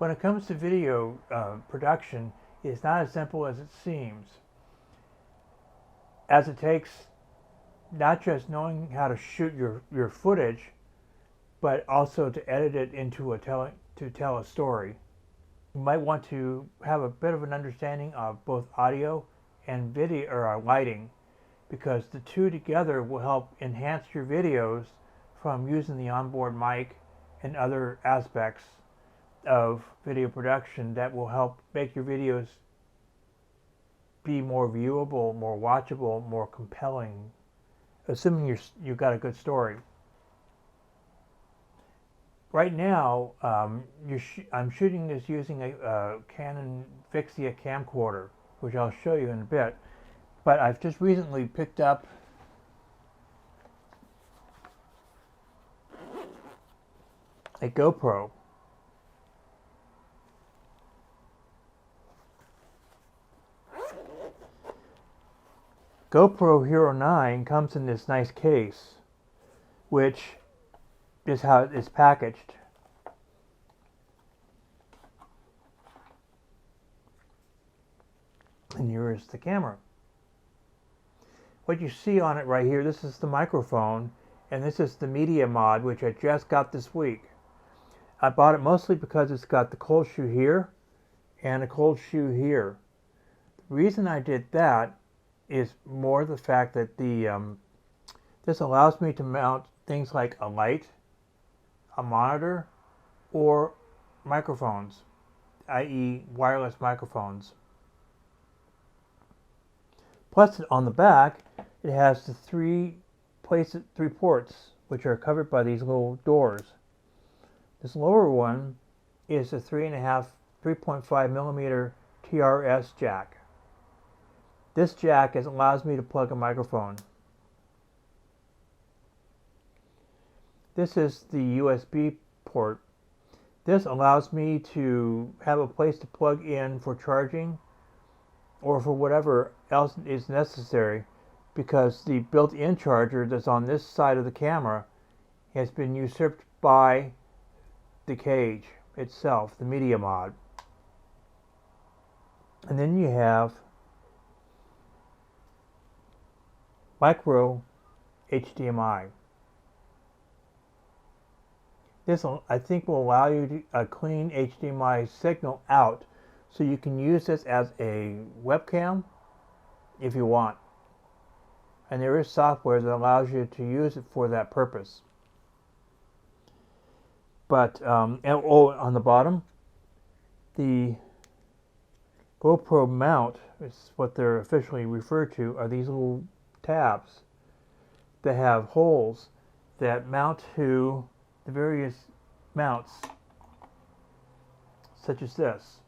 When it comes to video production, it's not as simple as it seems, as it takes not just knowing how to shoot your footage, but also to edit it into to tell a story. You might want to have a bit of an understanding of both audio and video or lighting, because the two together will help enhance your videos from using the onboard mic and other aspects of video production that will help make your videos be more viewable, more watchable, more compelling, assuming you've got a good story. Right now, I'm shooting this using a Canon Vixia camcorder, which I'll show you in a bit. But I've just recently picked up a GoPro. GoPro Hero 9 comes in this nice case, which is how it's packaged. And here is the camera. What you see on it right here, this is the microphone, and this is the media mod, which I just got this week. I bought it mostly because it's got the cold shoe here and a cold shoe here. The reason I did that is more the fact that this allows me to mount things like a light, a monitor, or microphones, i.e. wireless microphones. Plus, on the back, it has the three ports, which are covered by these little doors. This lower one is a 3.5 millimeter TRS jack. This jack allows me to plug a microphone. This is the USB port. This allows me to have a place to plug in for charging or for whatever else is necessary, because the built-in charger that's on this side of the camera has been usurped by the cage itself, the media mod. And then you have micro HDMI. This, I think, will allow you to a clean HDMI signal out, so you can use this as a webcam if you want. And there is software that allows you to use it for that purpose. But on the bottom, the GoPro mount, is what they're officially referred to, are these little tabs that have holes that mount to the various mounts, such as this.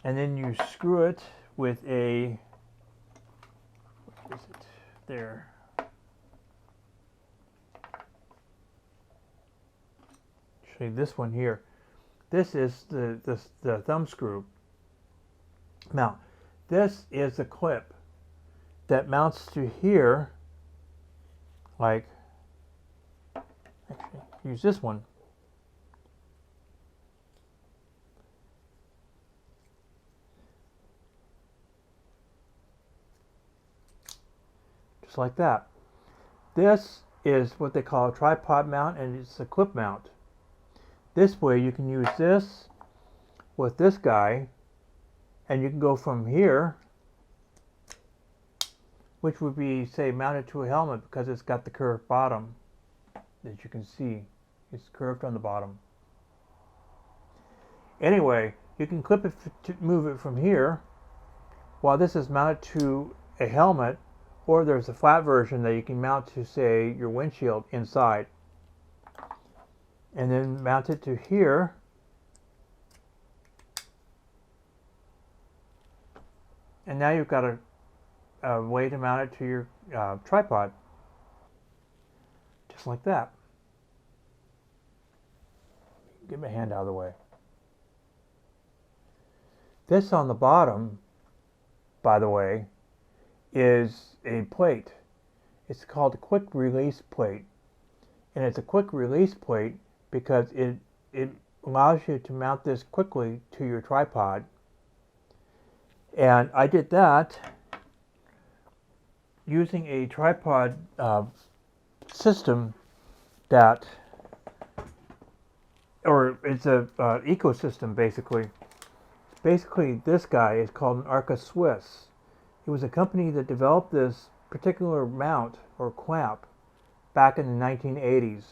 And then you screw it with a, what is it, there. Actually, this one here. This is the thumb screw mount. This is a clip that mounts to here, like, actually, use this one. Just like that. This is what they call a tripod mount, and it's a clip mount. This way you can use this with this guy, and you can go from here, which would be, say, mounted to a helmet, because it's got the curved bottom that you can see. It's curved on the bottom. Anyway, you can clip it to move it from here, while this is mounted to a helmet, or there's a flat version that you can mount to, say, your windshield inside. And then mount it to here. And now you've got a way to mount it to your tripod. Just like that. Get my hand out of the way. This on the bottom, by the way, is a plate. It's called a quick release plate. And it's a quick release plate because it allows you to mount this quickly to your tripod. And I did that using a tripod system that, or it's a ecosystem basically. Basically, this guy is called an Arca Swiss. It was a company that developed this particular mount or clamp back in the 1980s.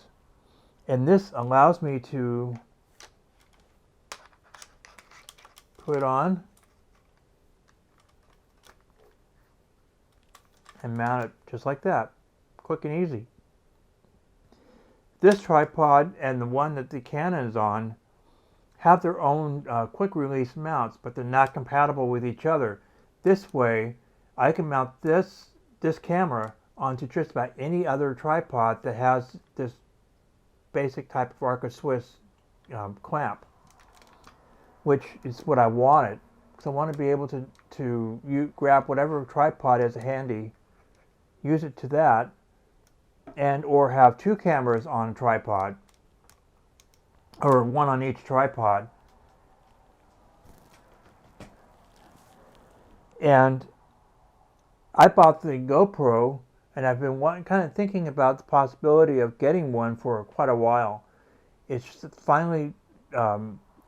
And this allows me to put it on and mount it just like that. Quick and easy. This tripod and the one that the Canon is on have their own quick release mounts, but they're not compatible with each other. This way, I can mount this camera onto just about any other tripod that has this basic type of Arca Swiss clamp, which is what I wanted. So I want to be able to grab whatever tripod is handy, use it to that, and or have two cameras on a tripod, or one on each tripod. And I bought the GoPro, and I've been kind of thinking about the possibility of getting one for quite a while. It's finally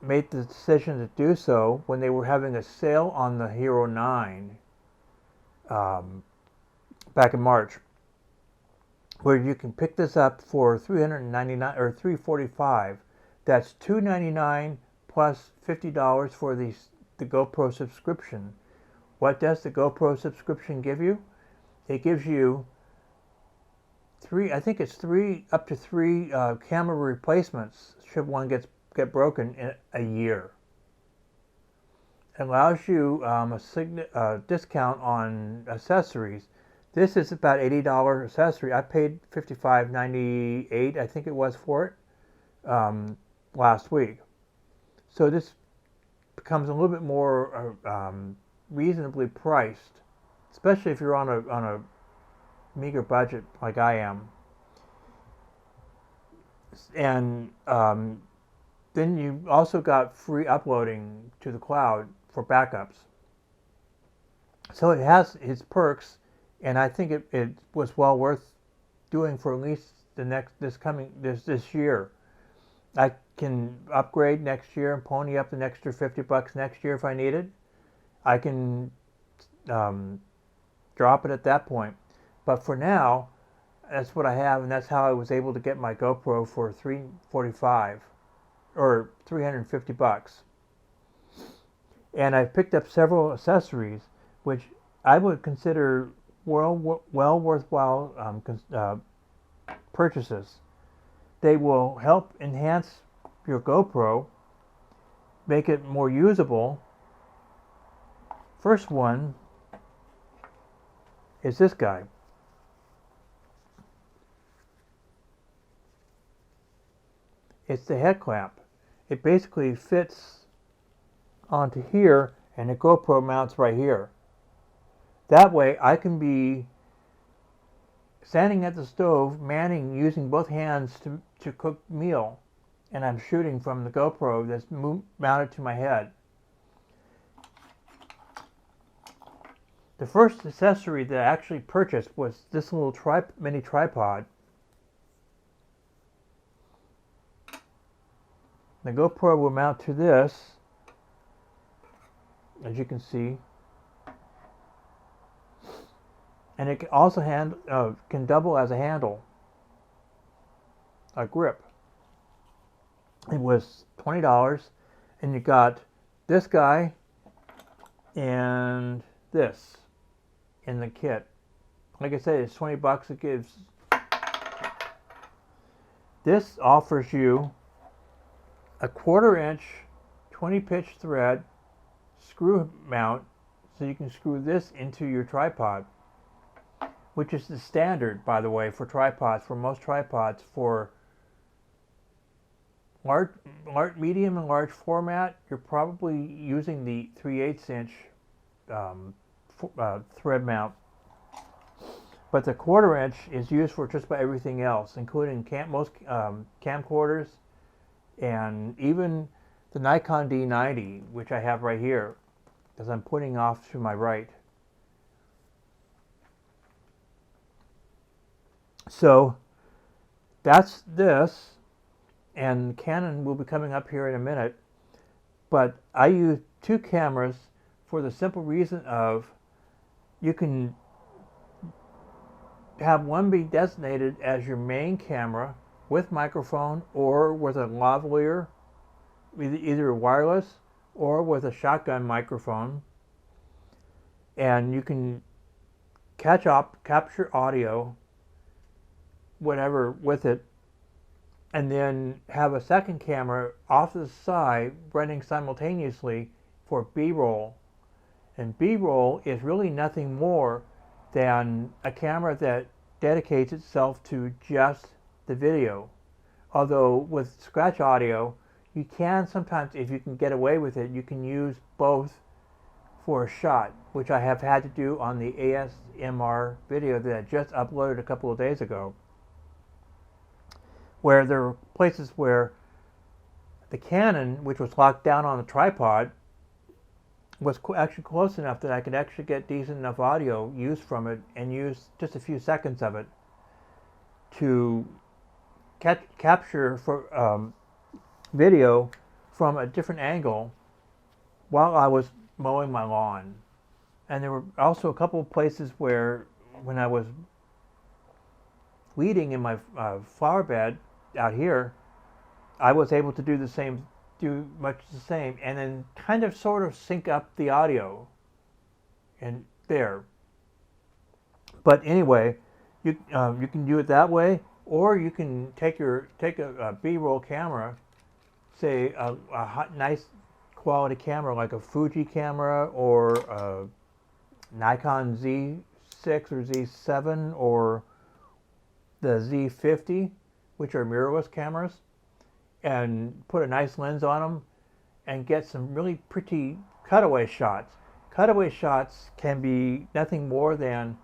made the decision to do so when they were having a sale on the Hero 9 back in March, where you can pick this up for $399 or $345. That's $299 plus $50 for the GoPro subscription. What does the GoPro subscription give you? It gives you up to three camera replacements should one get broken in a year. It allows you a discount on accessories. This is about $80 accessory. I paid $55.98, I think it was, for it last week. So this becomes a little bit more reasonably priced, especially if you're on a meager budget like I am. And then you also got free uploading to the cloud for backups. So it has its perks, and I think it was well worth doing for at least this year. I can upgrade next year and pony up an extra $50 next year if I need it. I can drop it at that point. But for now, that's what I have, and that's how I was able to get my GoPro for $345 or $350. And I've picked up several accessories, which I would consider well worthwhile purchases. They will help enhance your GoPro, make it more usable. First one is this guy. It's the head clamp. It basically fits onto here, and the GoPro mounts right here. That way I can be standing at the stove, using both hands to cook meal, and I'm shooting from the GoPro that's mounted to my head. The first accessory that I actually purchased was this little mini tripod. The GoPro will mount to this, as you can see, and it can also can double as a handle, a grip. It was $20, and you got this guy and this in the kit. Like I said, it's $20. It gives. This offers you a 1/4 inch 20 pitch thread screw mount, so you can screw this into your tripod, which is the standard, by the way, for tripods, for most tripods. For large, medium and large format, you're probably using the 3/8 inch thread mount, but the 1/4 inch is used for just about everything else, including most camcorders, And even the Nikon D90, which I have right here, as I'm pointing off to my right. So that's this, and Canon will be coming up here in a minute. But I use two cameras for the simple reason of you can have one be designated as your main camera with microphone or with a lavalier, either wireless or with a shotgun microphone, and you can capture audio, whatever, with it, and then have a second camera off to the side running simultaneously for B-roll. And B-roll is really nothing more than a camera that dedicates itself to just the video. Although with scratch audio, you can sometimes, if you can get away with it, you can use both for a shot, which I have had to do on the ASMR video that I just uploaded a couple of days ago, where there were places where the Canon, which was locked down on the tripod, was actually close enough that I could actually get decent enough audio used from it and use just a few seconds of it to capture for video from a different angle while I was mowing my lawn. And there were also a couple of places where when I was weeding in my flower bed out here, I was able to do much the same, and then kind of sort of sync up the audio and there. But anyway, you can do it that way, or you can take a B-roll camera, say a nice quality camera like a Fuji camera or a Nikon Z6 or Z7 or the Z50, which are mirrorless cameras, and put a nice lens on them and get some really pretty cutaway shots. Cutaway shots can be nothing more than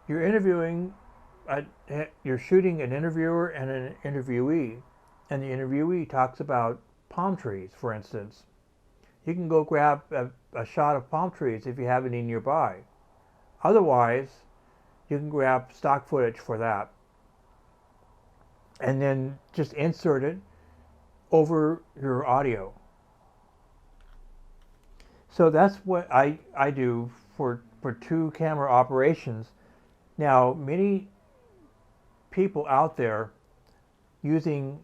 you're shooting an interviewer and an interviewee, and the interviewee talks about palm trees, for instance. You can go grab a shot of palm trees if you have any nearby. Otherwise, you can grab stock footage for that and then just insert it over your audio. So that's what I do for two camera operations. Now, many people out there using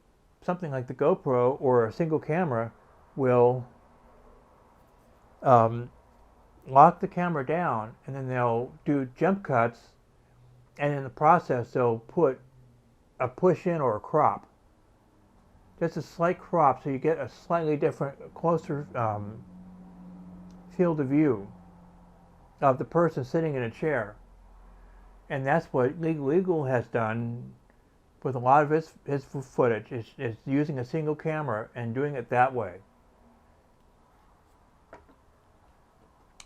something like the GoPro or a single camera will lock the camera down, and then they'll do jump cuts, and in the process they'll put a push in or a crop. Just a slight crop so you get a slightly different, closer field of view of the person sitting in a chair. And that's what Legal has done with a lot of his footage, is using a single camera and doing it that way.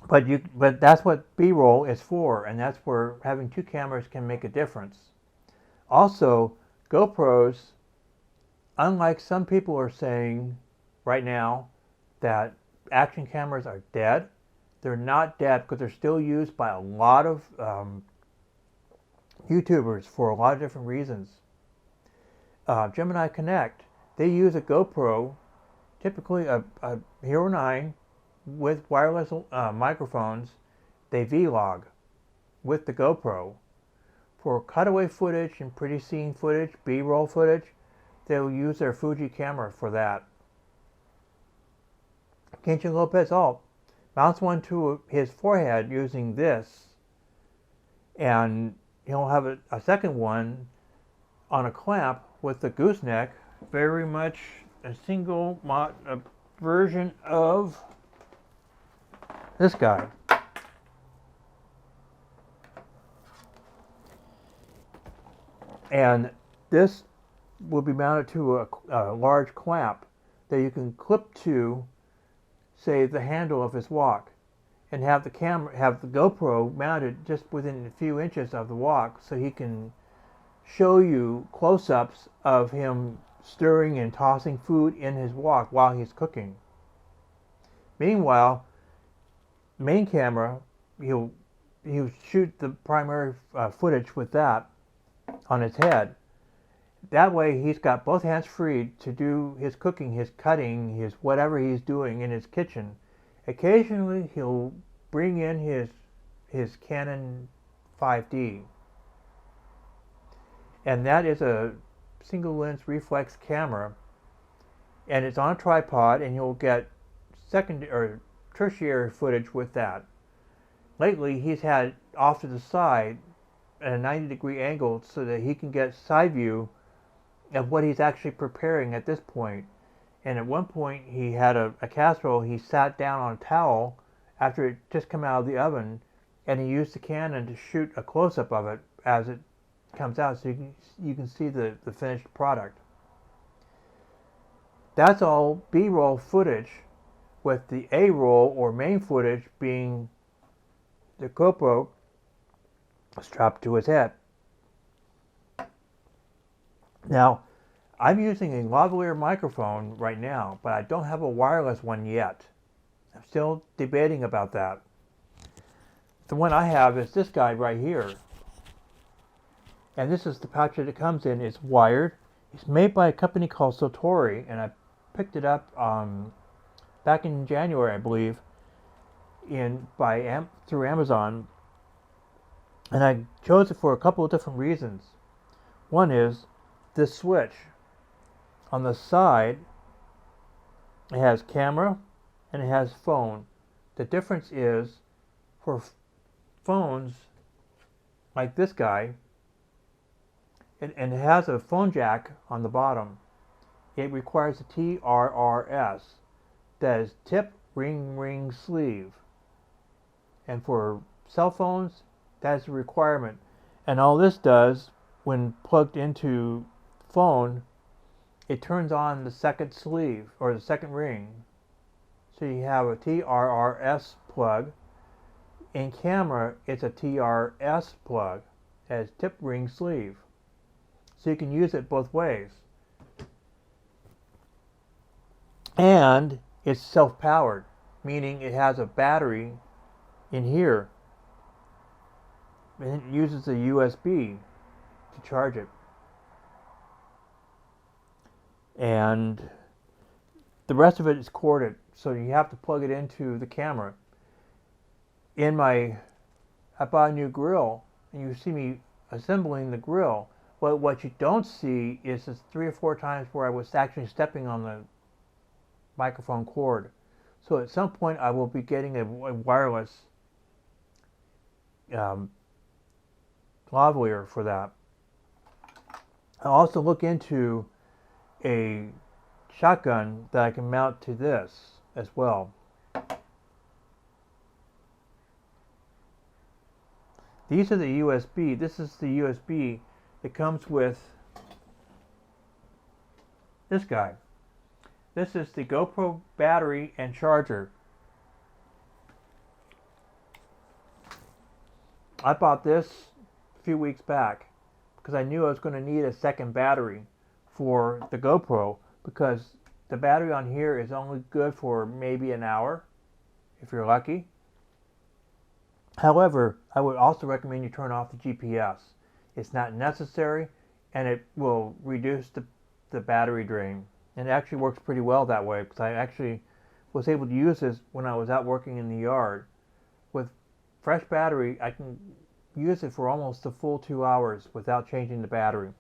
But that's what B-roll is for, and that's where having two cameras can make a difference. Also, GoPros, unlike some people are saying right now that action cameras are dead, they're not dead because they're still used by a lot of YouTubers for a lot of different reasons. Gemini Connect, they use a GoPro, typically a Hero 9 with wireless microphones. They vlog with the GoPro. For cutaway footage and pretty scene footage, B-roll footage, they'll use their Fuji camera for that. Kenji Lopez mounts one to his forehead using this, and he'll have a second one on a clamp with the gooseneck, very much a single version of this guy. And this will be mounted to a large clamp that you can clip to, say, the handle of his wok, and have the GoPro mounted just within a few inches of the wok, so he can show you close-ups of him stirring and tossing food in his wok while he's cooking. Meanwhile, main camera, he'll shoot the primary footage with that on his head. That way he's got both hands free to do his cooking, his cutting, his whatever he's doing in his kitchen. Occasionally he'll bring in his Canon 5D. And that is a single lens reflex camera, and it's on a tripod, and you'll get secondary or tertiary footage with that. Lately he's had off to the side at a 90-degree angle so that he can get side view of what he's actually preparing at this point. And at one point he had a casserole. He sat down on a towel after it just come out of the oven, and he used the Canon to shoot a close-up of it as it comes out, so you can see the finished product. That's all B-roll footage, with the A-roll or main footage being the GoPro strapped to his head. Now, I'm using a lavalier microphone right now, but I don't have a wireless one yet. I'm still debating about that. The one I have is this guy right here. And this is the pouch that it comes in. It's wired. It's made by a company called Satori, and I picked it up back in January, I believe, through Amazon. And I chose it for a couple of different reasons. One is this switch. On the side, it has camera and it has phone. The difference is for phones like this guy, and it has a phone jack on the bottom. It requires a TRRS, that is tip, ring, sleeve. And for cell phones, that is a requirement. And all this does, when plugged into phone, it turns on the second sleeve, or the second ring. So you have a TRRS plug. In camera, it's a TRS plug, as tip, ring, sleeve. So you can use it both ways. And it's self-powered, meaning it has a battery in here. And it uses a USB to charge it. And the rest of it is corded, so you have to plug it into the camera. I bought a new grill, and you see me assembling the grill. But what you don't see is this 3 or 4 times where I was actually stepping on the microphone cord. So at some point I will be getting a wireless lavalier for that. I'll also look into a shotgun that I can mount to this as well. These are the USB. This is the USB that comes with this guy. This is the GoPro battery and charger. I bought this a few weeks back because I knew I was going to need a second battery for the GoPro, because the battery on here is only good for maybe an hour if you're lucky. However, I would also recommend you turn off the GPS. It's not necessary, and it will reduce the battery drain. And it actually works pretty well that way, because I actually was able to use this when I was out working in the yard. With fresh battery, I can use it for almost a full 2 hours without changing the battery.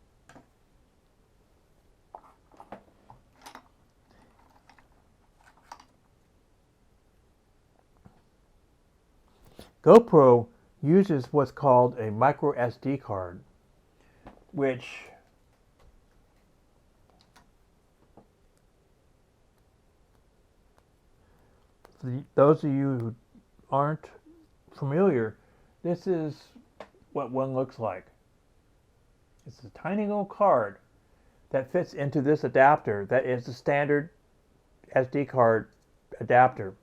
GoPro uses what's called a micro SD card, which for those of you who aren't familiar, this is what one looks like. It's a tiny little card that fits into this adapter that is the standard SD card adapter.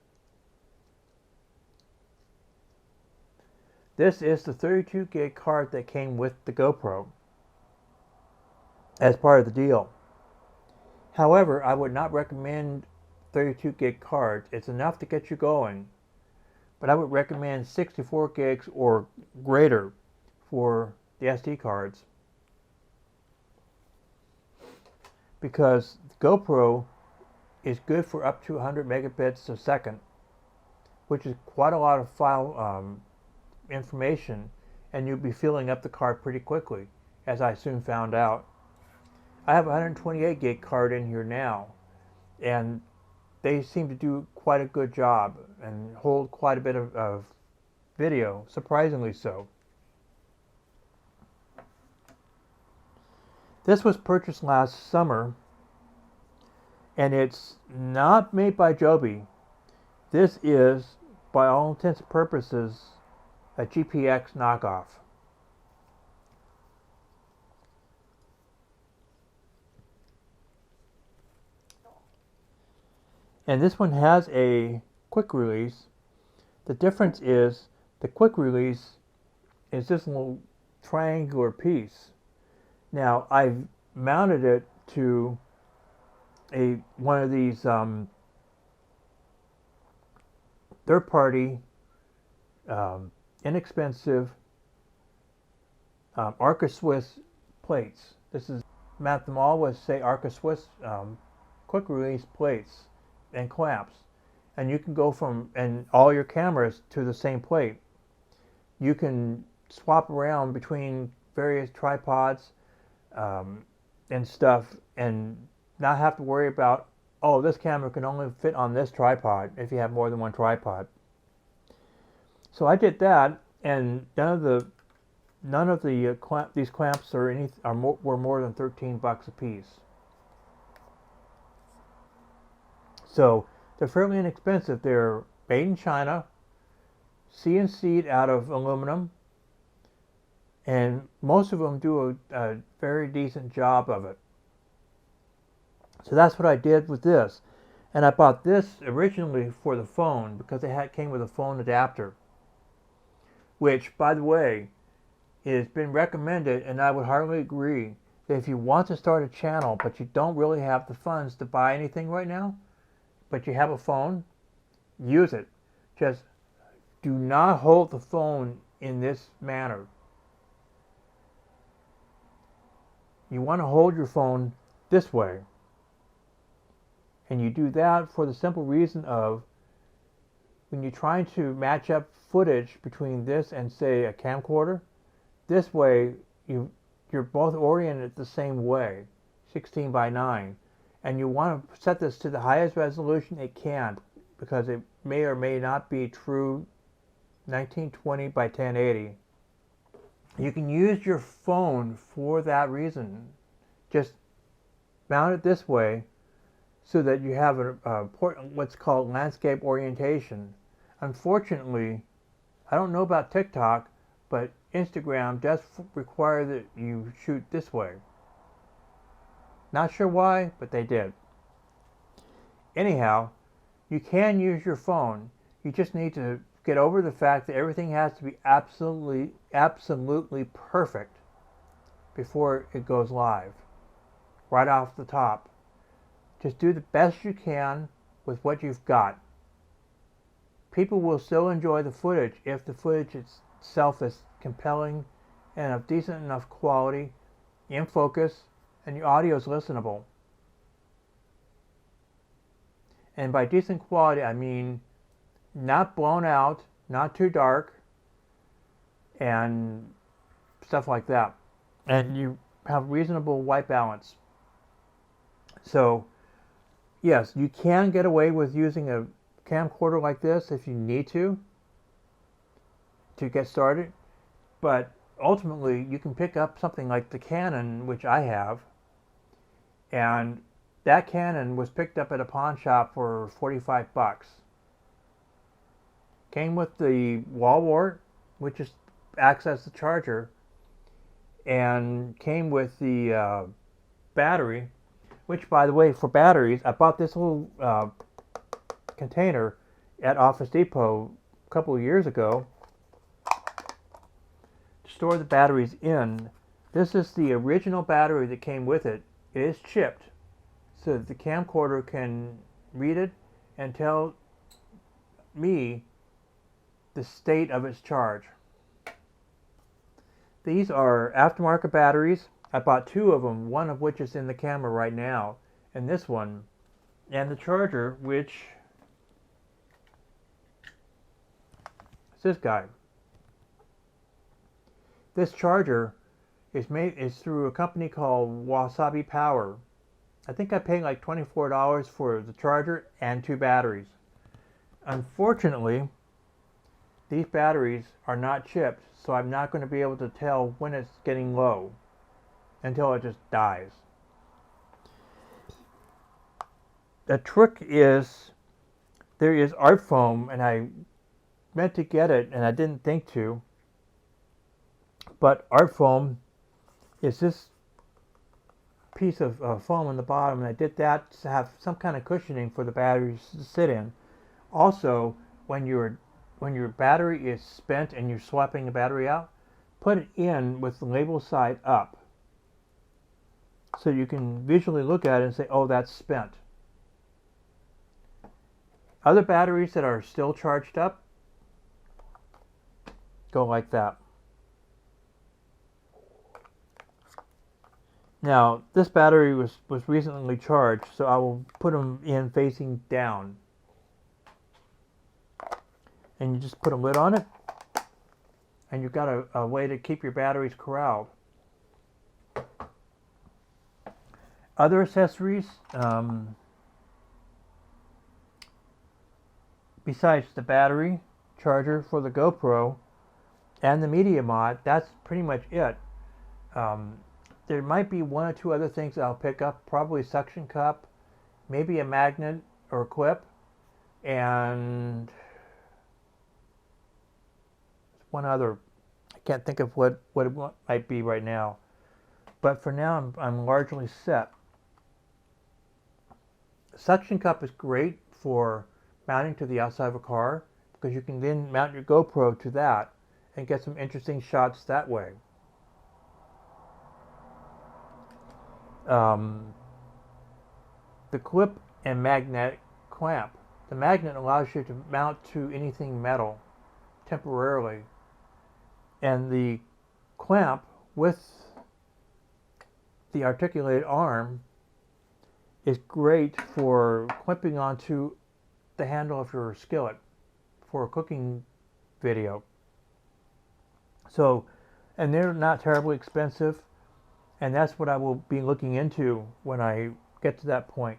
This is the 32 gig card that came with the GoPro as part of the deal. However, I would not recommend 32 gig cards. It's enough to get you going, but I would recommend 64 gigs or greater for the SD cards, because GoPro is good for up to 100 megabits a second, which is quite a lot of file information, and you'll be filling up the card pretty quickly, as I soon found out. I have a 128 gig card in here now, and they seem to do quite a good job and hold quite a bit of video, surprisingly so. This was purchased last summer, and it's not made by Joby. This is, by all intents and purposes, a GPX knockoff. And this one has a quick release. The difference is the quick release is this little triangular piece. Now I've mounted it to one of these third-party, inexpensive Arca Swiss plates. This is mount them all with, say, Arca Swiss quick release plates and clamps, and you can go from and all your cameras to the same plate. You can swap around between various tripods and stuff, and not have to worry about, oh, this camera can only fit on this tripod if you have more than one tripod. So I did that, and none of these clamps were more than $13 a piece. So they're fairly inexpensive. They're made in China, CNC'd out of aluminum, and most of them do a very decent job of it. So that's what I did with this. And I bought this originally for the phone because it came with a phone adapter, which, by the way, has been recommended, and I would heartily agree that if you want to start a channel but you don't really have the funds to buy anything right now, but you have a phone, use it. Just do not hold the phone in this manner. You want to hold your phone this way. And you do that for the simple reason of, when you're trying to match up footage between this and, say, a camcorder, this way you're both oriented the same way, 16 by 9. And you want to set this to the highest resolution it can, because it may or may not be true 1920 by 1080. You can use your phone for that reason. Just mount it this way so that you have what's called landscape orientation. Unfortunately, I don't know about TikTok, but Instagram does require that you shoot this way. Not sure why, but they did. Anyhow, you can use your phone. You just need to get over the fact that everything has to be absolutely perfect before it goes live, right off the top. Just do the best you can with what you've got. People will still enjoy the footage if the footage itself is compelling and of decent enough quality, in focus, and your audio is listenable. And by decent quality, I mean not blown out, not too dark, and stuff like that. And you have reasonable white balance. So, yes, you can get away with using a camcorder like this if you need to get started. But ultimately, you can pick up something like the Canon, which I have. And that Canon was picked up at a pawn shop for $45. Came with the wall wart, which is acts as the charger, and came with the battery, which, by the way, for batteries, I bought this little container at Office Depot a couple of years ago to store the batteries in. This is the original battery that came with it. It is chipped, so that the camcorder can read it and tell me the state of its charge. These are aftermarket batteries. I bought 2 of them, one of which is in the camera right now, and this one, and the charger, which is this guy. This charger is through a company called Wasabi Power. I think I paid like $24 for the charger and 2 batteries. Unfortunately, these batteries are not chipped, so I'm not going to be able to tell when it's getting low until it just dies. The trick is, there is art foam, and I meant to get it and I didn't think to, but art foam is this piece of foam on the bottom, and I did that to have some kind of cushioning for the batteries to sit in. Also, when your battery is spent and you're swapping the battery out, put it in with the label side up, so you can visually look at it and say, oh, that's spent. Other batteries that are still charged up go like that. Now, this battery was recently charged, so I will put them in facing down. And you just put a lid on it, and you've got a way to keep your batteries corralled. Other accessories, besides the battery, charger for the GoPro, and the media mod, that's pretty much it. There might be 1 or 2 other things that I'll pick up, probably a suction cup, maybe a magnet or a clip, and one other. I can't think of what it might be right now. But for now, I'm largely set. A suction cup is great for mounting to the outside of a car, because you can then mount your GoPro to that and get some interesting shots that way. The clip and magnetic clamp. The magnet allows you to mount to anything metal temporarily, and the clamp with the articulated arm is great for clipping onto the handle of your skillet for a cooking video. So, and they're not terribly expensive, and that's what I will be looking into when I get to that point.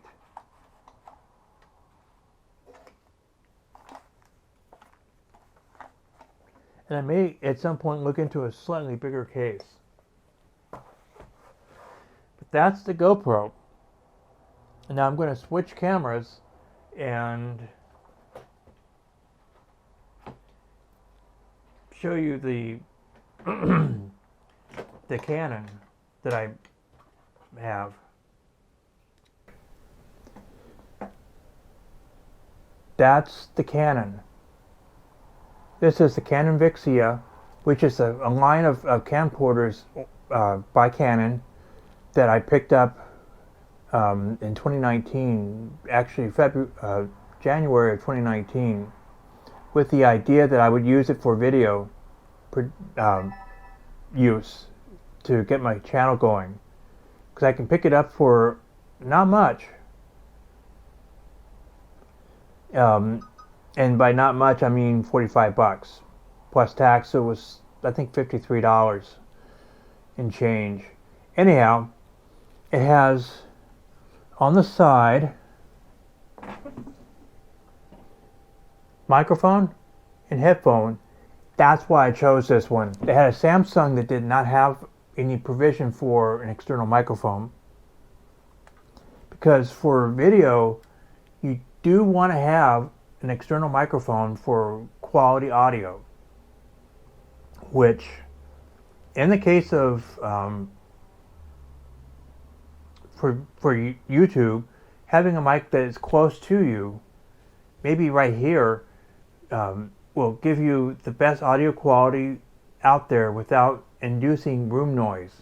And I may at some point look into a slightly bigger case. But that's the GoPro. And now I'm going to switch cameras and show you the the Canon that I have. That's the Canon. This is the Canon Vixia, which is a line of camcorders by Canon that I picked up in 2019, actually January of 2019, with the idea that I would use it for video use to get my channel going, because I can pick it up for not much, and by not much I mean $45 plus tax. So it was, I think, $53 in change. Anyhow, it has on the side microphone and headphone. That's why I chose this one. They had a Samsung that did not have any provision for an external microphone, because for video you do want to have an external microphone for quality audio, which in the case of for YouTube, having a mic that is close to you, maybe right here, will give you the best audio quality out there without inducing room noise.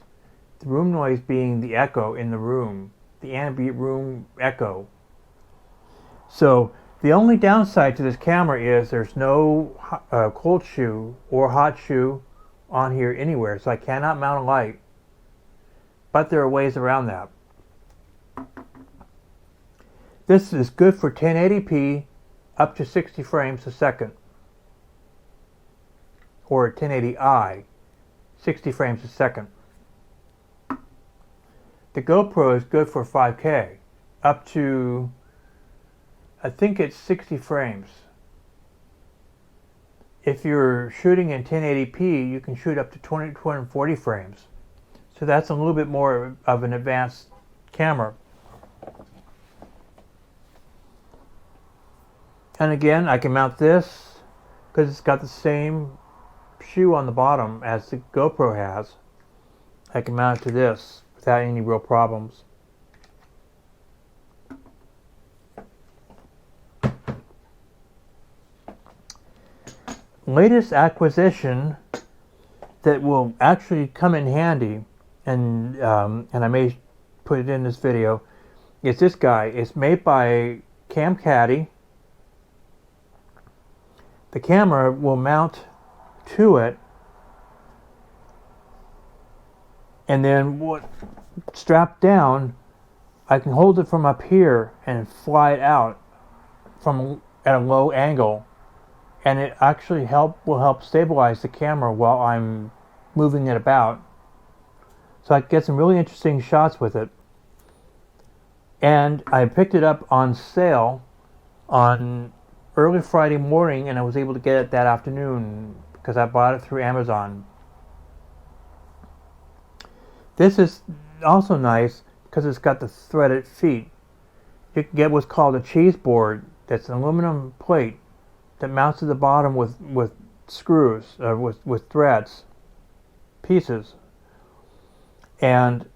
The room noise being the echo in the room the ambient room echo. So the only downside to this camera is there's no cold shoe or hot shoe on here anywhere, so I cannot mount a light. But there are ways around that. This is good for 1080p up to 60 frames a second, or 1080i, 60 frames a second. The GoPro is good for 5K, up to, I think it's 60 frames. If you're shooting in 1080p, you can shoot up to 240 frames. So that's a little bit more of an advanced camera. And again, I can mount this because it's got the same shoe on the bottom as the GoPro has. I can mount it to this without any real problems. Latest acquisition that will actually come in handy, and I may put it in this video, is this guy. It's made by Camcaddy. The camera will mount to it, and then strapped down, I can hold it from up here and fly it out from at a low angle, and it actually will help stabilize the camera while I'm moving it about. So I get some really interesting shots with it. And I picked it up on sale on early Friday morning, and I was able to get it that afternoon because I bought it through Amazon. This is also nice because it's got the threaded feet. You can get what's called a cheese board. That's an aluminum plate that mounts to the bottom with screws, with threads, pieces. And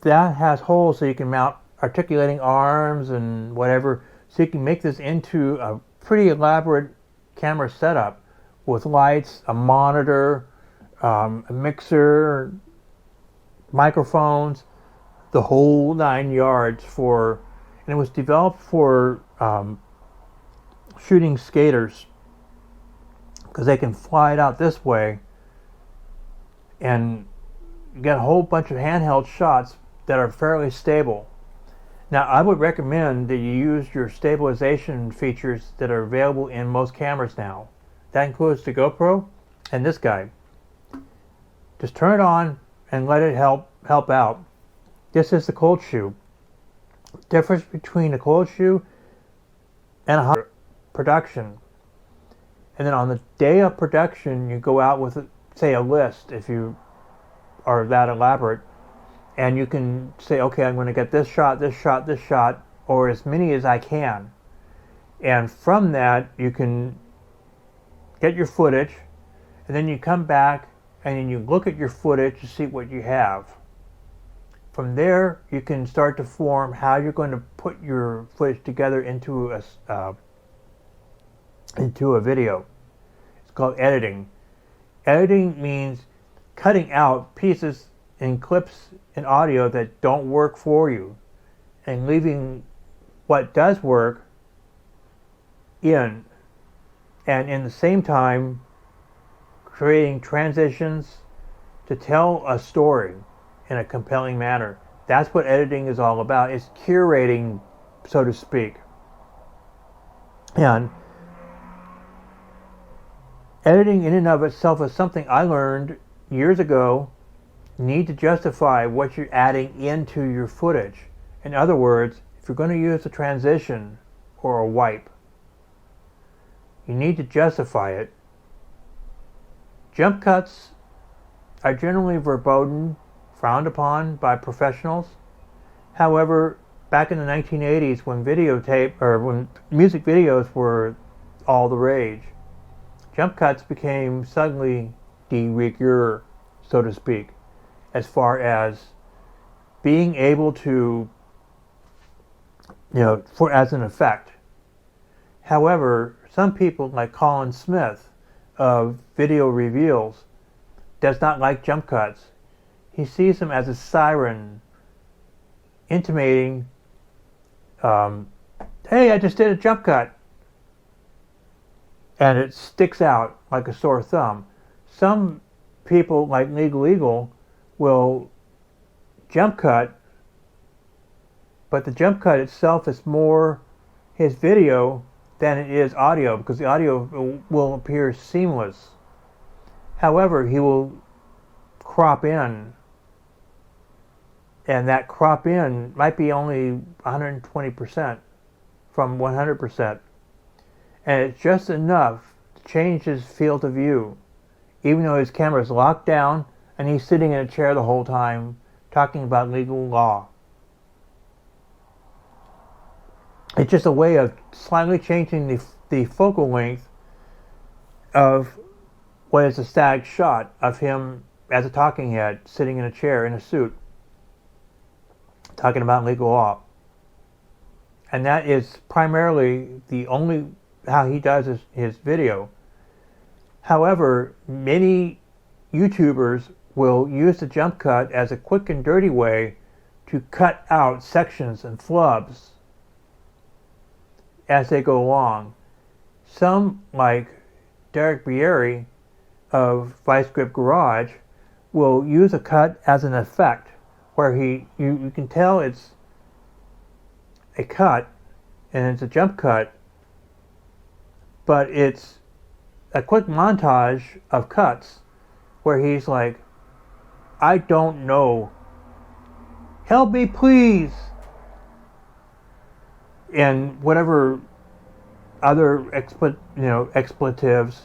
that has holes so you can mount articulating arms and whatever. So you can make this into a pretty elaborate camera setup with lights, a monitor, a mixer, microphones, the whole 9 yards and it was developed for shooting skaters because they can fly it out this way and get a whole bunch of handheld shots that are fairly stable. Now, I would recommend that you use your stabilization features that are available in most cameras now. That includes the GoPro and this guy. Just turn it on and let it help out. This is the cold shoe. Difference between a cold shoe and a hot production. And then on the day of production, you go out with, say, a list if you are that elaborate. And you can say, okay, I'm going to get this shot, this shot, this shot, or as many as I can. And from that, you can get your footage, and then you come back and then you look at your footage to see what you have. From there, you can start to form how you're going to put your footage together into a video. It's called editing. Editing means cutting out pieces and clips in audio that don't work for you and leaving what does work in, and in the same time creating transitions to tell a story in a compelling manner. That's what editing is all about. It's curating, so to speak. And editing in and of itself is something I learned years ago. You need to justify what you're adding into your footage. In other words, if you're going to use a transition or a wipe, you need to justify it. Jump cuts are generally verboten, frowned upon by professionals. However, back in the 1980s, when when music videos were all the rage, jump cuts became suddenly de rigueur, so to speak, as far as being able to, as an effect. However, some people like Colin Smith of Video Reveals does not like jump cuts. He sees them as a siren intimating, hey, I just did a jump cut. And it sticks out like a sore thumb. Some people, like Legal Eagle, will jump cut, but the jump cut itself is more his video than it is audio, because the audio will appear seamless. However, he will crop in, and that crop in might be only 120% from 100%. And it's just enough to change his field of view, even though his camera is locked down and he's sitting in a chair the whole time talking about legal law. It's just a way of slightly changing the focal length of what is a static shot of him as a talking head sitting in a chair in a suit talking about legal law. And that is primarily the only how he does his video. However, many YouTubers will use the jump cut as a quick and dirty way to cut out sections and flubs as they go along. Some, like Derek Bieri of Vice Grip Garage, will use a cut as an effect where you can tell it's a cut and it's a jump cut, but it's a quick montage of cuts where he's like, I don't know, help me please, and whatever other expletives.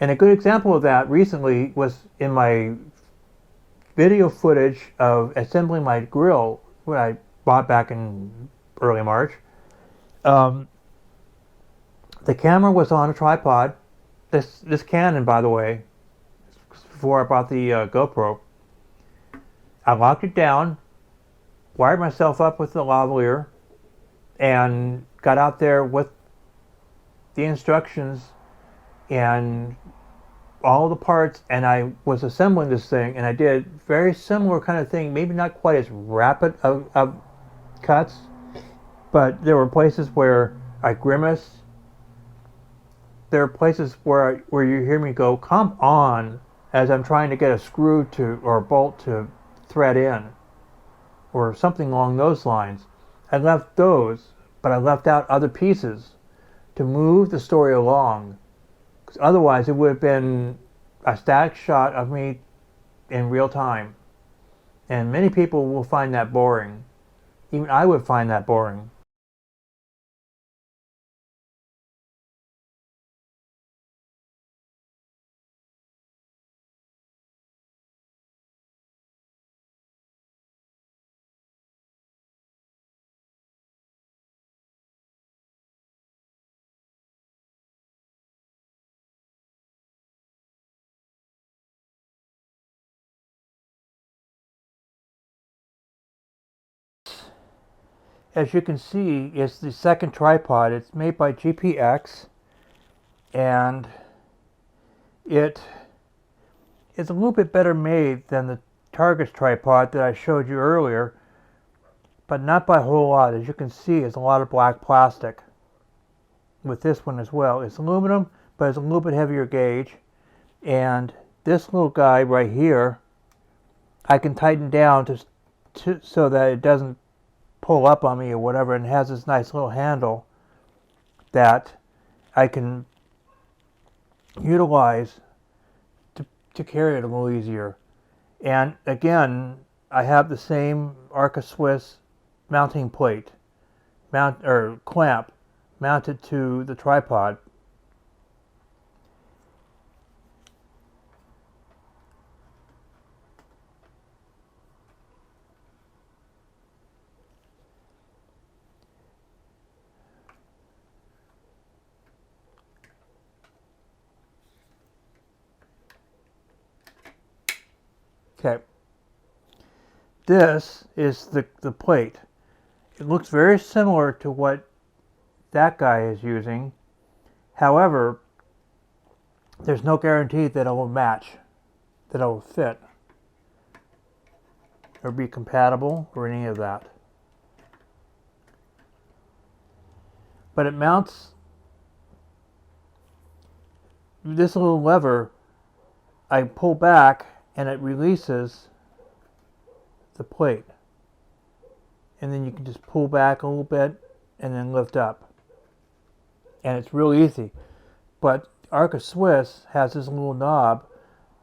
And a good example of that recently was in my video footage of assembling my grill, what I bought back in early March. The camera was on a tripod. This Canon, by the way, before I bought the GoPro. I locked it down, wired myself up with the lavalier, and got out there with the instructions and all the parts, and I was assembling this thing, and I did very similar kind of thing, maybe not quite as rapid of cuts, but there were places where I grimaced. There are places where you hear me go, come on, as I'm trying to get a screw to or a bolt to thread in, or something along those lines. I left those, but I left out other pieces to move the story along, because otherwise it would have been a static shot of me in real time. And many people will find that boring. Even I would find that boring. As you can see, it's the second tripod. It's made by GPX, and it is a little bit better made than the Targus tripod that I showed you earlier, but not by a whole lot. As you can see, it's a lot of black plastic with this one as well. It's aluminum, but it's a little bit heavier gauge. And this little guy right here, I can tighten down so that it doesn't pull up on me or whatever, and it has this nice little handle that I can utilize to carry it a little easier. And again, I have the same Arca Swiss mounting plate, clamp mounted to the tripod. Okay, this is the plate. It looks very similar to what that guy is using. However, there's no guarantee that it will match, that it will fit. or be compatible or any of that. But it mounts this little lever. I pull back and it releases the plate. And then you can just pull back a little bit and then lift up. And it's real easy. But Arca Swiss has this little knob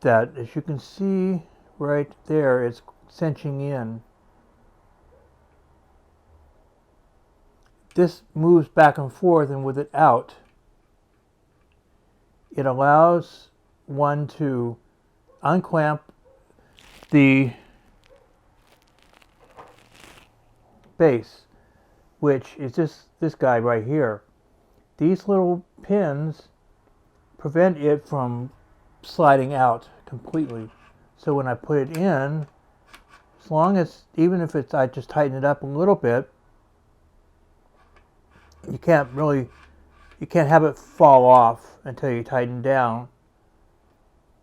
that, as you can see right there, it's cinching in. This moves back and forth, and with it out, it allows one to unclamp the base, which is this guy right here. These little pins prevent it from sliding out completely. So when I put it in, as long as, even if it's, I just tighten it up a little bit, you can't have it fall off until you tighten down,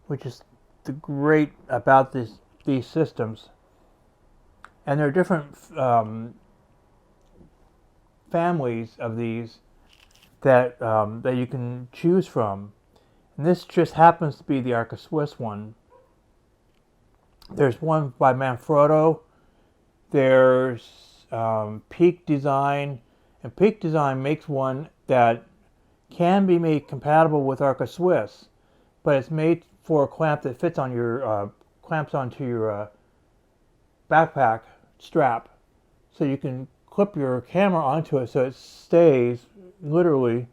which is the great about these systems. And there are different families of these that you can choose from. And this just happens to be the Arca Swiss one. There's one by Manfrotto. There's Peak Design. And Peak Design makes one that can be made compatible with Arca Swiss, but it's made for a clamp that fits on your clamps onto your backpack strap, so you can clip your camera onto it so it stays literally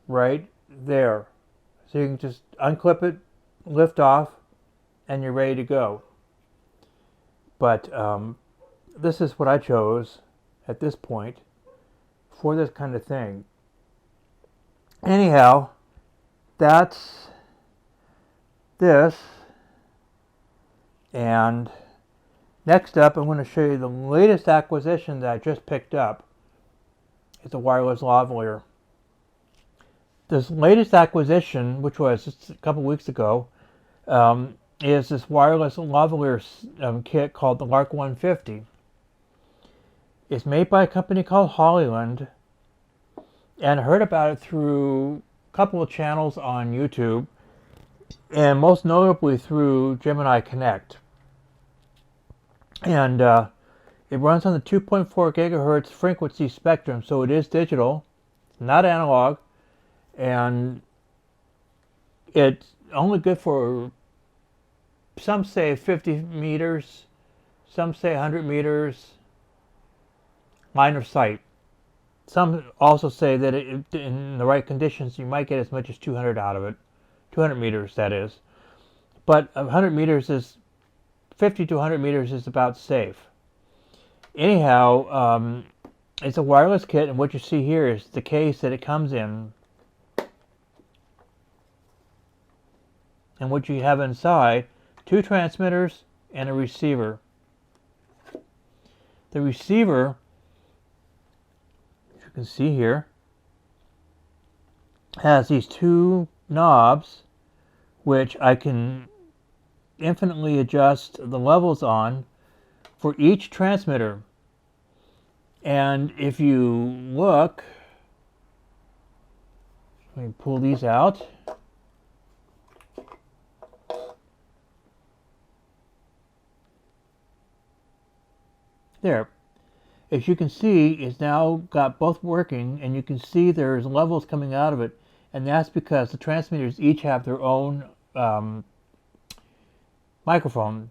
right there. So you can just unclip it, lift off, and you're ready to go. But this is what I chose at this point for this kind of thing. Anyhow, that's this. And next up, I'm going to show you the latest acquisition that I just picked up. It's a wireless lavalier. This latest acquisition, which was just a couple weeks ago, is this wireless lavalier kit called the Lark 150. It's made by a company called Hollyland, and I heard about it through a couple of channels on YouTube, and most notably through Gemini Connect. And it runs on the 2.4 gigahertz frequency spectrum, so it is digital, not analog, and it's only good for, some say 50 meters, some say 100 meters line of sight. Some also say that in the right conditions you might get as much as 200 out of it. 200 meters, that is. But 100 meters is, 50 to 100 meters is about safe. Anyhow, it's a wireless kit, and what you see here is the case that it comes in. And what you have inside, 2 transmitters and a receiver. The receiver, as you can see here, has these 2 knobs which I can infinitely adjust the levels on for each transmitter. And if you look, let me pull these out. There. As you can see, it's now got both working, and you can see there's levels coming out of it, and that's because the transmitters each have their own microphone.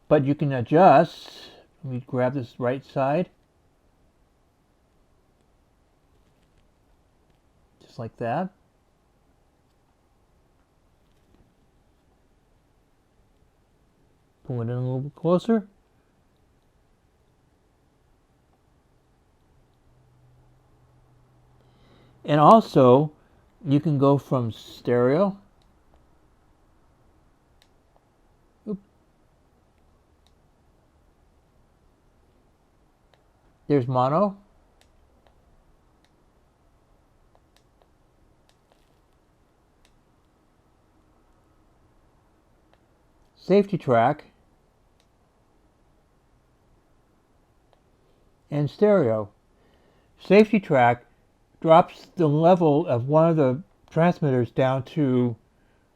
But you can adjust. Let me grab this right side. Just like that. Pull it in a little bit closer. And also, you can go from stereo. There's mono. Safety track. in stereo. Safety track drops the level of one of the transmitters down to,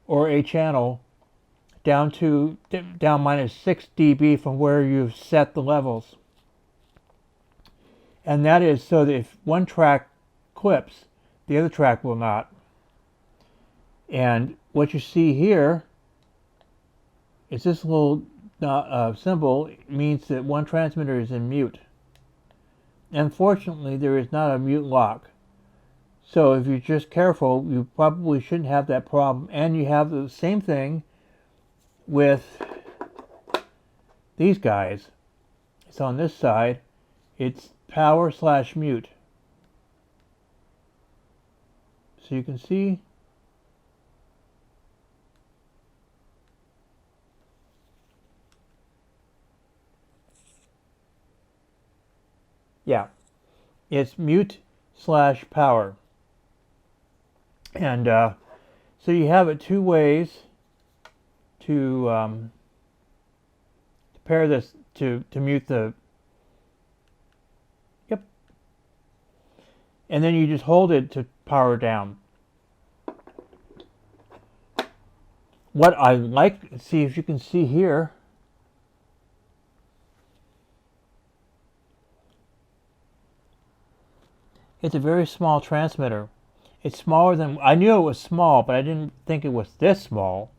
or a channel, down minus 6 dB from where you've set the levels. And that is so that if one track clips, the other track will not. And what you see here is this little symbol means that one transmitter is in mute. Unfortunately, there is not a mute lock. So if you're just careful, you probably shouldn't have that problem. And you have the same thing with these guys. It's on this side. It's power/mute. So you can see it's mute/power. And so you have it two ways to pair this, to mute the, and then you just hold it to power down. What I like, see if you can see here, it's a very small transmitter. It's smaller than, I knew it was small, but I didn't think it was this small.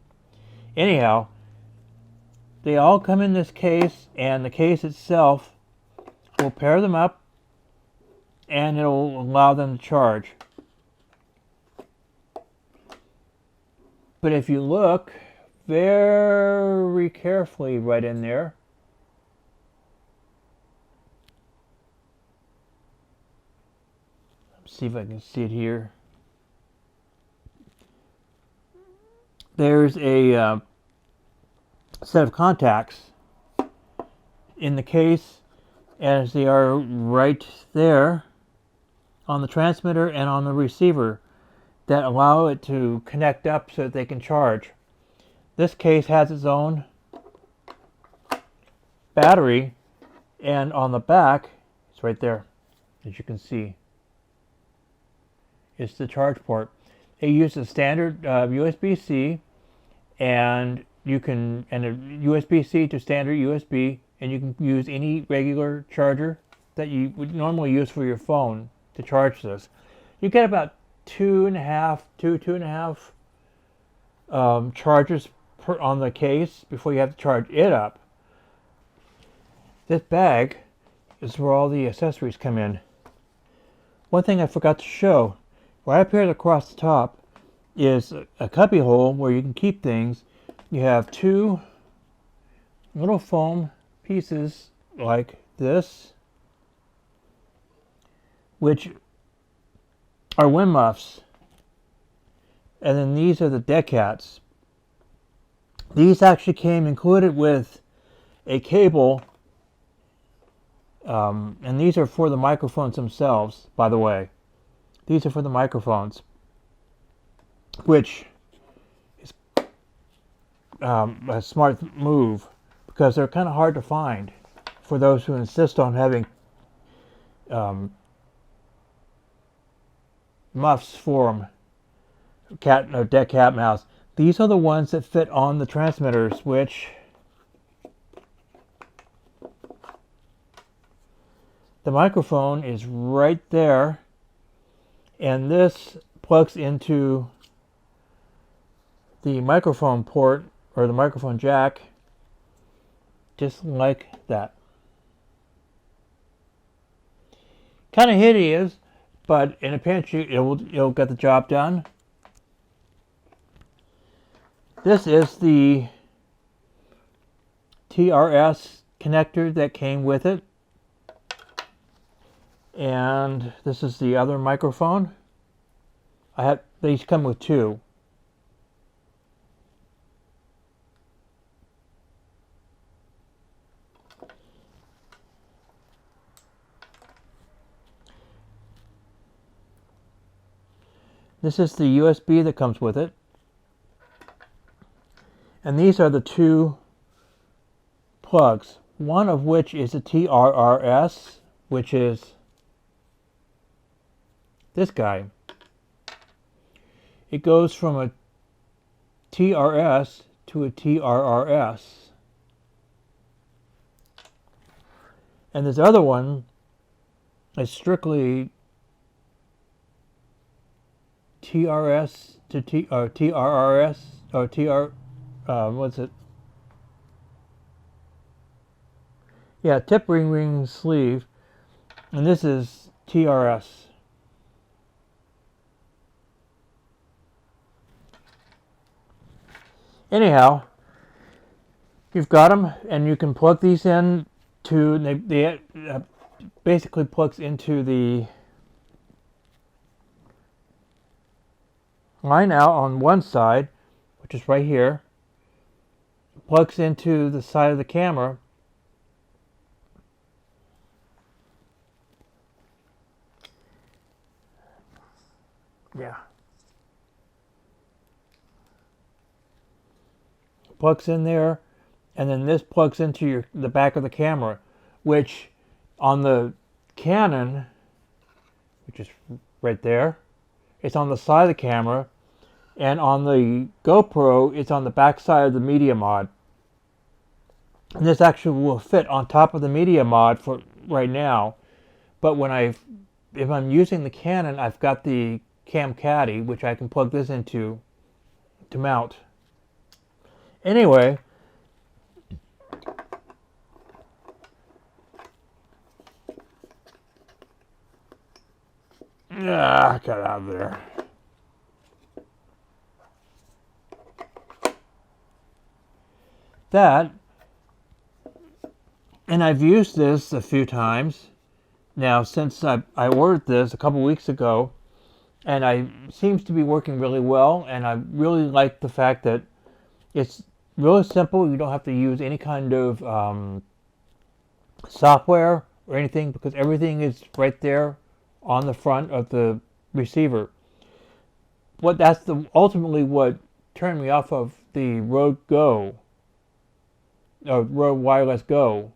Anyhow, they all come in this case, and the case itself will pair them up, and it'll allow them to charge. But if you look very carefully right in there, let's see if I can see it here. There's a set of contacts in the case, as they are right there on the transmitter and on the receiver, that allow it to connect up so that they can charge. This case has its own battery, and on the back, it's right there, as you can see. It's the charge port. It uses standard USB-C, and you can, and a USB-C to standard USB, and you can use any regular charger that you would normally use for your phone to charge this. You get about two and a half charges on the case before you have to charge it up. This bag is where all the accessories come in. One thing I forgot to show, right up here across the top is a cubby hole where you can keep things. You have two little foam pieces like this, which are wind muffs, and then these are the deck hats. These actually came included with a cable, and these are for the microphones themselves, by the way. These are for the microphones, which is a smart move, because they're kind of hard to find for those who insist on having muffs for them, deck cat mouse. These are the ones that fit on the transmitters, which the microphone is right there, and this plugs into the microphone port, or the microphone jack, just like that. Kind of hideous, but in a pinch it'll get the job done. This is the TRS connector that came with it, and this is the other microphone. These come with two. This is the USB that comes with it. And these are the two plugs, one of which is a TRRS which is this guy. It goes from a TRS to a TRRS. And this other one is strictly TRS to TRRS or what's it? Yeah, tip ring sleeve, and this is TRS. Anyhow, you've got them, and you can plug these in to, they basically plugs into the line out on one side, which is right here, plugs into the side of the camera, yeah, plugs in there, and then this plugs into the back of the camera, which on the Canon, which is right there, it's on the side of the camera, and on the GoPro, it's on the back side of the media mod. And this actually will fit on top of the media mod for right now. But if I'm using the Canon, I've got the Cam Caddy, which I can plug this into to mount. Anyway, get out of there. That, and I've used this a few times now since I ordered this a couple weeks ago, and it seems to be working really well, and I really like the fact that it's really simple. You don't have to use any kind of software or anything, because everything is right there on the front of the receiver. That's ultimately what turned me off of the Rode Go, or Rode Wireless Go,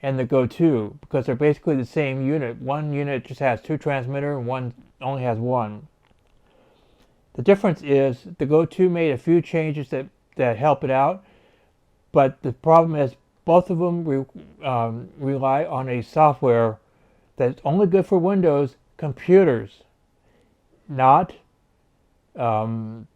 and the Go 2, because they're basically the same unit. One unit just has two transmitters, and one only has one. The difference is the Go 2 made a few changes that help it out, but the problem is both of them rely on a software that's only good for Windows computers, not laptops,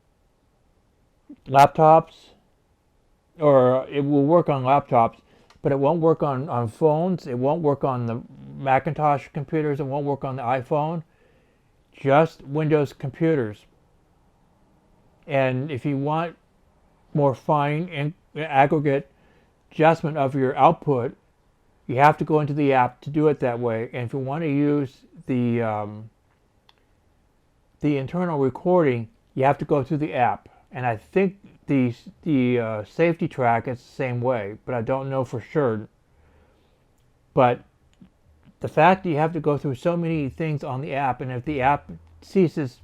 or it will work on laptops, but it won't work on phones. It won't work on the Macintosh computers. It won't work on the iPhone. Just Windows computers. And if you want more fine and aggregate adjustment of your output, you have to go into the app to do it that way. And if you want to use the internal recording, you have to go through the app. And I think the safety track is the same way, but I don't know for sure. But the fact that you have to go through so many things on the app, and if the app ceases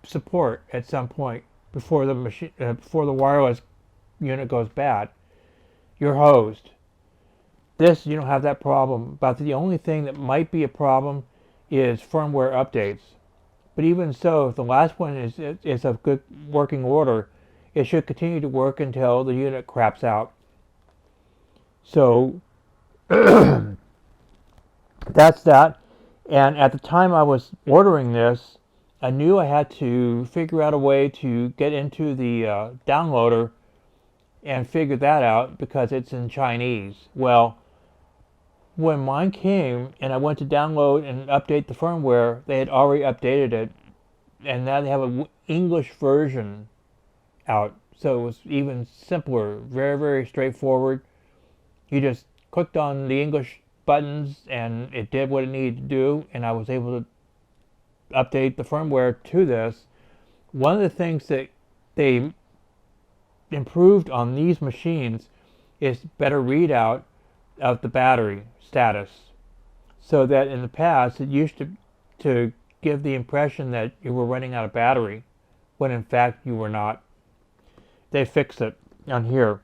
support at some point before the wireless unit goes bad, you're hosed. This, you don't have that problem. But the only thing that might be a problem is firmware updates. But even so, if the last one is of good working order, it should continue to work until the unit craps out. So that's that. And at the time I was ordering this, I knew I had to figure out a way to get into the downloader and figure that out, because it's in Chinese. Well, when mine came and I went to download and update the firmware, they had already updated it, and now they have an English version out. So it was even simpler, very, very straightforward. You just clicked on the English buttons and it did what it needed to do, and I was able to update the firmware to this. One of the things that they improved on these machines is better readout of the battery status, so that in the past it used to give the impression that you were running out of battery when in fact you were not. They fixed it on here.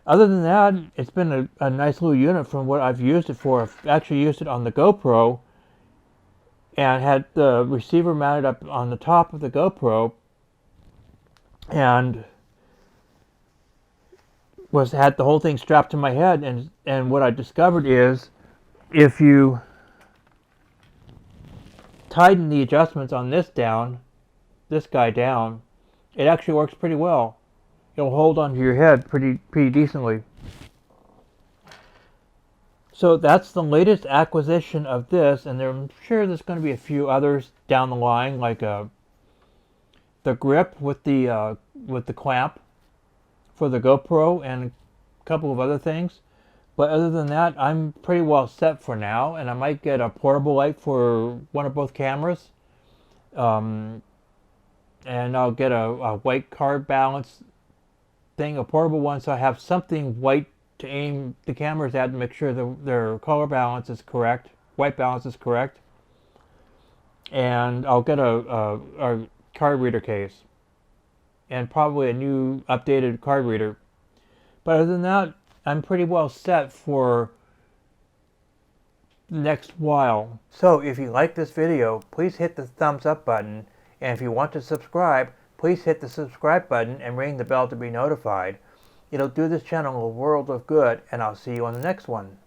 Other than that, it's been a nice little unit from what I've used it for. I've actually used it on the GoPro and had the receiver mounted up on the top of the GoPro, and had the whole thing strapped to my head. And what I discovered is, if you tighten the adjustments on this guy down, it actually works pretty well. It'll hold onto your head pretty decently. So that's the latest acquisition of this, and I'm sure there's going to be a few others down the line, like the grip with the clamp for the GoPro and a couple of other things. But other than that, I'm pretty well set for now, and I might get a portable light for one or both cameras. And I'll get a white card balance thing, a portable one, so I have something white to aim the cameras at to make sure their color balance is correct, white balance is correct. And I'll get a card reader case and probably a new updated card reader. But other than that, I'm pretty well set for the next while. So if you like this video, please hit the thumbs up button, and if you want to subscribe, please hit the subscribe button and ring the bell to be notified. It'll do this channel a world of good, and I'll see you on the next one.